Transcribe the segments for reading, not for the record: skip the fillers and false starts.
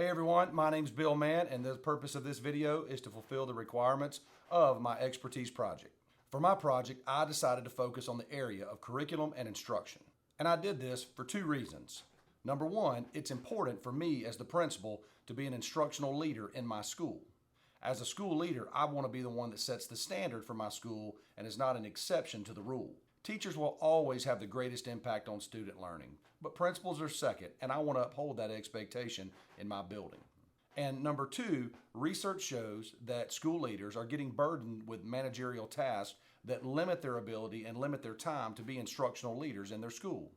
Hey everyone, my name's Bill Mann, and the purpose of this video is to fulfill the requirements of my expertise project. For my project, I decided to focus on the area of curriculum and instruction. And I did this for two reasons. Number one, it's important for me as the principal to be an instructional leader in my school. As a school leader, I want to be the one that sets the standard for my school and is not an exception to the rule. Teachers will always have the greatest impact on student learning, but principals are second, and I want to uphold that expectation in my building. And number two, research shows that school leaders are getting burdened with managerial tasks that limit their ability and limit their time to be instructional leaders in their school.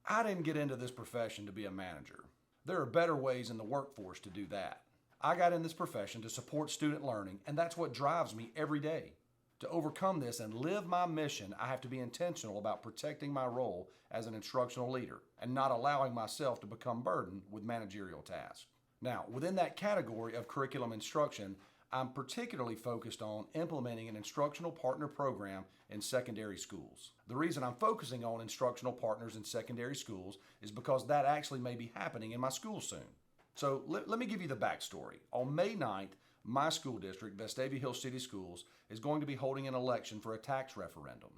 I didn't get into this profession to be a manager. There are better ways in the workforce to do that. I got in this profession to support student learning, and that's what drives me every day. To overcome this and live my mission, I have to be intentional about protecting my role as an instructional leader and not allowing myself to become burdened with managerial tasks. Now, within that category of curriculum instruction, I'm particularly focused on implementing an instructional partner program in secondary schools. The reason I'm focusing on instructional partners in secondary schools is because that actually may be happening in my school soon. So let me give you the backstory. On May 9th, my school district, Vestavia Hills City Schools, is going to be holding an election for a tax referendum.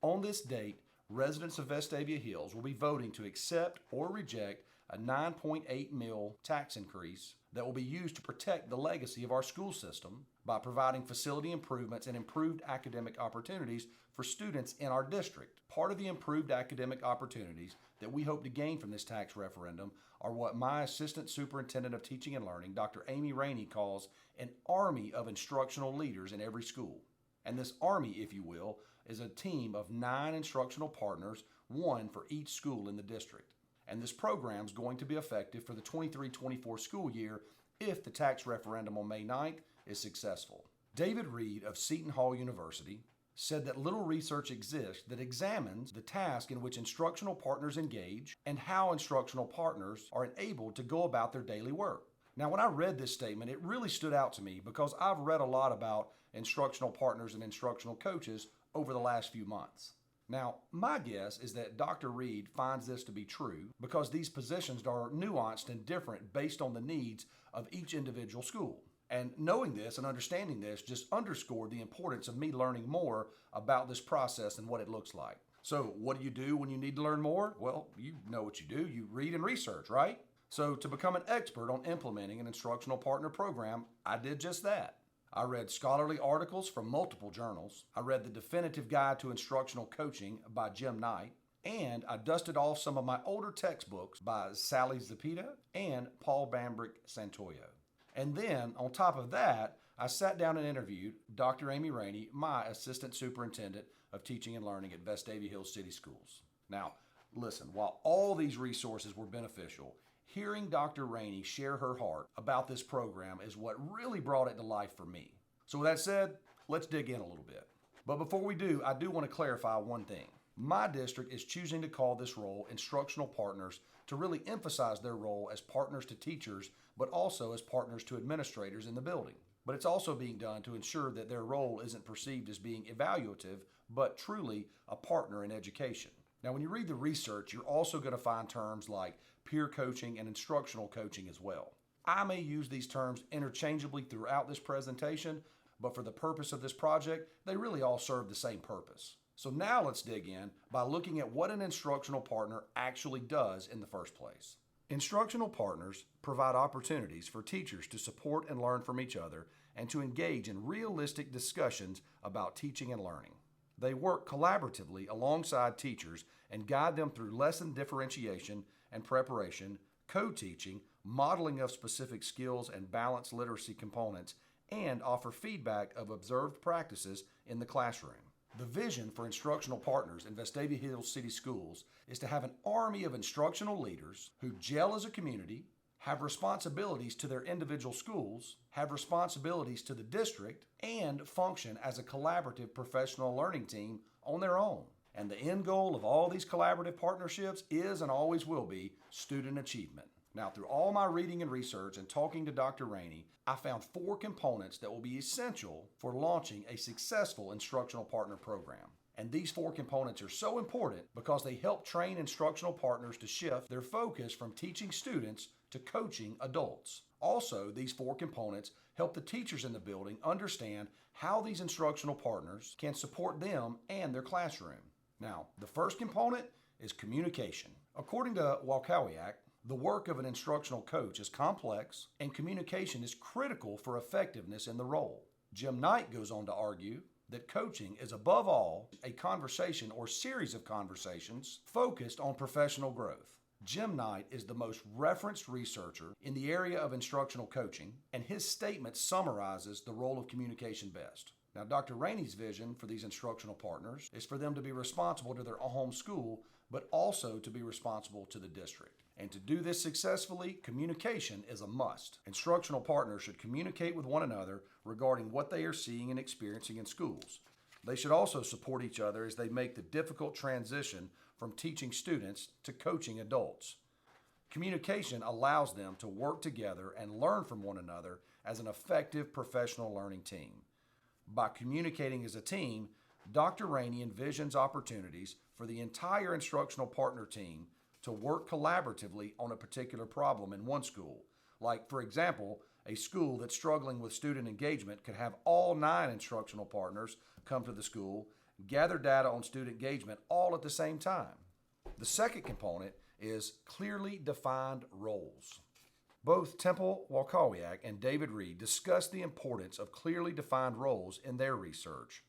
On this date, residents of Vestavia Hills will be voting to accept or reject a 9.8 mil tax increase that will be used to protect the legacy of our school system by providing facility improvements and improved academic opportunities for students in our district. Part of the improved academic opportunities that we hope to gain from this tax referendum are what my Assistant Superintendent of Teaching and Learning, Dr. Amy Rainey, calls an army of instructional leaders in every school. And this army, if you will, is a team of 9 instructional partners, one for each school in the district. And this program is going to be effective for the 23-24 school year if the tax referendum on May 9th is successful. David Reed of Seton Hall University said that little research exists that examines the task in which instructional partners engage and how instructional partners are enabled to go about their daily work. Now, when I read this statement, it really stood out to me because I've read a lot about instructional partners and instructional coaches over the last few months. Now, my guess is that Dr. Reed finds this to be true because these positions are nuanced and different based on the needs of each individual school. And knowing this and understanding this just underscored the importance of me learning more about this process and what it looks like. So what do you do when you need to learn more? Well, you know what you do. You read and research, right? So to become an expert on implementing an instructional partner program, I did just that. I read scholarly articles from multiple journals. I read The Definitive Guide to Instructional Coaching by Jim Knight. And I dusted off some of my older textbooks by Sally Zepeda and Paul Bambrick Santoyo. And then, on top of that, I sat down and interviewed Dr. Amy Rainey, my Assistant Superintendent of Teaching and Learning at Vestavia Hills City Schools. Now, listen, while all these resources were beneficial, hearing Dr. Rainey share her heart about this program is what really brought it to life for me. So with that said, let's dig in a little bit. But before we do, I do want to clarify one thing. My district is choosing to call this role instructional partners to really emphasize their role as partners to teachers, but also as partners to administrators in the building. But it's also being done to ensure that their role isn't perceived as being evaluative, but truly a partner in education. Now, when you read the research, you're also going to find terms like peer coaching and instructional coaching as well. I may use these terms interchangeably throughout this presentation, but for the purpose of this project, they really all serve the same purpose. So now let's dig in by looking at what an instructional partner actually does in the first place. Instructional partners provide opportunities for teachers to support and learn from each other and to engage in realistic discussions about teaching and learning. They work collaboratively alongside teachers and guide them through lesson differentiation and preparation, co-teaching, modeling of specific skills and balanced literacy components, and offer feedback of observed practices in the classroom. The vision for instructional partners in Vestavia Hills City Schools is to have an army of instructional leaders who gel as a community, have responsibilities to their individual schools, have responsibilities to the district, and function as a collaborative professional learning team on their own. And the end goal of all these collaborative partnerships is and always will be student achievement. Now, through all my reading and research and talking to Dr. Rainey, I found 4 components that will be essential for launching a successful instructional partner program. And these 4 components are so important because they help train instructional partners to shift their focus from teaching students to coaching adults. Also, these 4 components help the teachers in the building understand how these instructional partners can support them and their classroom. Now, the first component is communication. According to Walkowiak, the work of an instructional coach is complex and communication is critical for effectiveness in the role. Jim Knight goes on to argue that coaching is above all a conversation or series of conversations focused on professional growth. Jim Knight is the most referenced researcher in the area of instructional coaching, and his statement summarizes the role of communication best. Now, Dr. Rainey's vision for these instructional partners is for them to be responsible to their home school, but also to be responsible to the district. And to do this successfully, communication is a must. Instructional partners should communicate with one another regarding what they are seeing and experiencing in schools. They should also support each other as they make the difficult transition from teaching students to coaching adults. Communication allows them to work together and learn from one another as an effective professional learning team. By communicating as a team, Dr. Rainey envisions opportunities for the entire instructional partner team to work collaboratively on a particular problem in one school. Like, for example, a school that's struggling with student engagement could have all 9 instructional partners come to the school, gather data on student engagement all at the same time. The second component is clearly defined roles. Both Temple Walkowiak and David Reed discuss the importance of clearly defined roles in their research.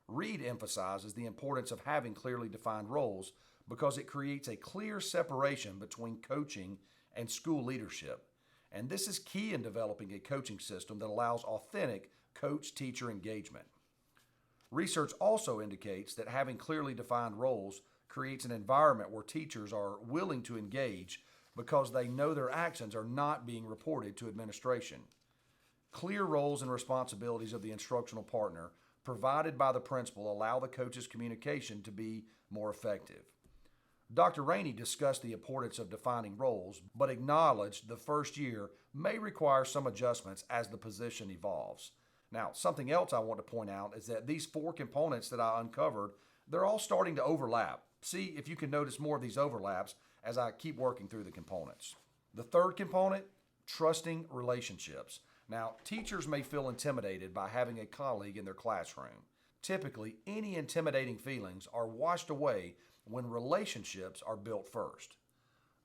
Reed emphasizes the importance of having clearly defined roles because it creates a clear separation between coaching and school leadership. And this is key in developing a coaching system that allows authentic coach-teacher engagement. Research also indicates that having clearly defined roles creates an environment where teachers are willing to engage because they know their actions are not being reported to administration. Clear roles and responsibilities of the instructional partner provided by the principal allow the coach's communication to be more effective. Dr. Rainey discussed the importance of defining roles, but acknowledged the first year may require some adjustments as the position evolves. Now, something else I want to point out is that these 4 components that I uncovered, they're all starting to overlap. See if you can notice more of these overlaps as I keep working through the components. The third component, trusting relationships. Now, teachers may feel intimidated by having a colleague in their classroom. Typically, any intimidating feelings are washed away when relationships are built first.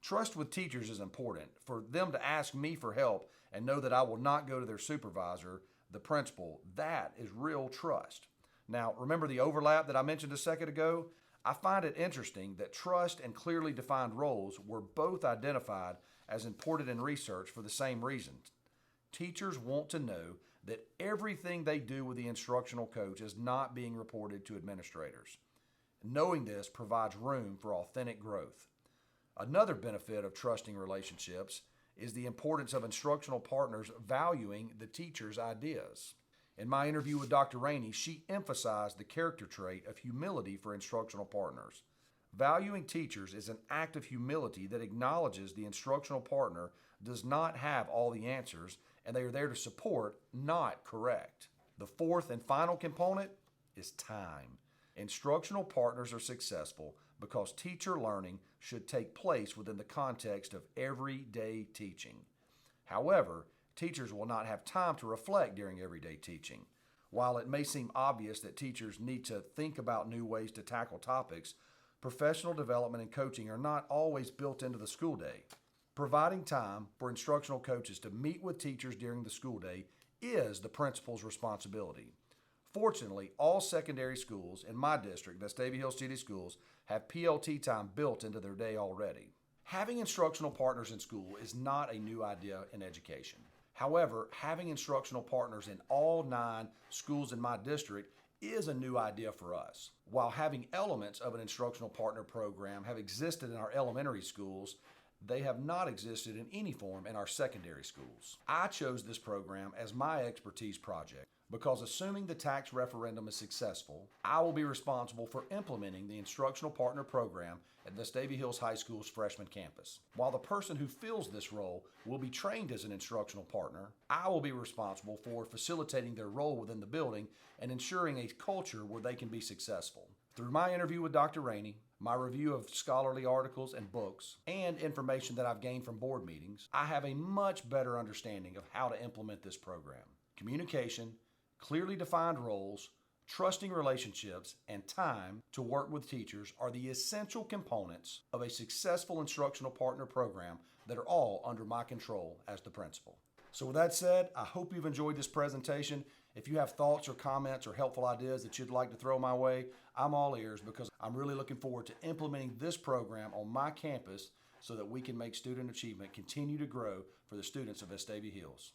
Trust with teachers is important. For them to ask me for help and know that I will not go to their supervisor, the principal, that is real trust. Now, remember the overlap that I mentioned a second ago? I find it interesting that trust and clearly defined roles were both identified as important in research for the same reason. Teachers want to know that everything they do with the instructional coach is not being reported to administrators. Knowing this provides room for authentic growth. Another benefit of trusting relationships is the importance of instructional partners valuing the teacher's ideas. In my interview with Dr. Rainey, she emphasized the character trait of humility for instructional partners. Valuing teachers is an act of humility that acknowledges the instructional partner does not have all the answers and they are there to support, not correct. The fourth and final component is time. Instructional partners are successful because teacher learning should take place within the context of everyday teaching. However, teachers will not have time to reflect during everyday teaching. While it may seem obvious that teachers need to think about new ways to tackle topics, professional development and coaching are not always built into the school day. Providing time for instructional coaches to meet with teachers during the school day is the principal's responsibility. Fortunately, all secondary schools in my district, that's Davie Hill City Schools, have PLT time built into their day already. Having instructional partners in school is not a new idea in education. However, having instructional partners in all 9 schools in my district is a new idea for us. While having elements of an instructional partner program have existed in our elementary schools, they have not existed in any form in our secondary schools. I chose this program as my expertise project because assuming the tax referendum is successful, I will be responsible for implementing the instructional partner program at the Davie Hills High School's freshman campus. While the person who fills this role will be trained as an instructional partner, I will be responsible for facilitating their role within the building and ensuring a culture where they can be successful. Through my interview with Dr. Rainey, my review of scholarly articles and books, and information that I've gained from board meetings, I have a much better understanding of how to implement this program. Communication, clearly defined roles, trusting relationships, and time to work with teachers are the essential components of a successful instructional partner program that are all under my control as the principal. So with that said, I hope you've enjoyed this presentation. If you have thoughts or comments or helpful ideas that you'd like to throw my way, I'm all ears because I'm really looking forward to implementing this program on my campus so that we can make student achievement continue to grow for the students of Vestavia Hills.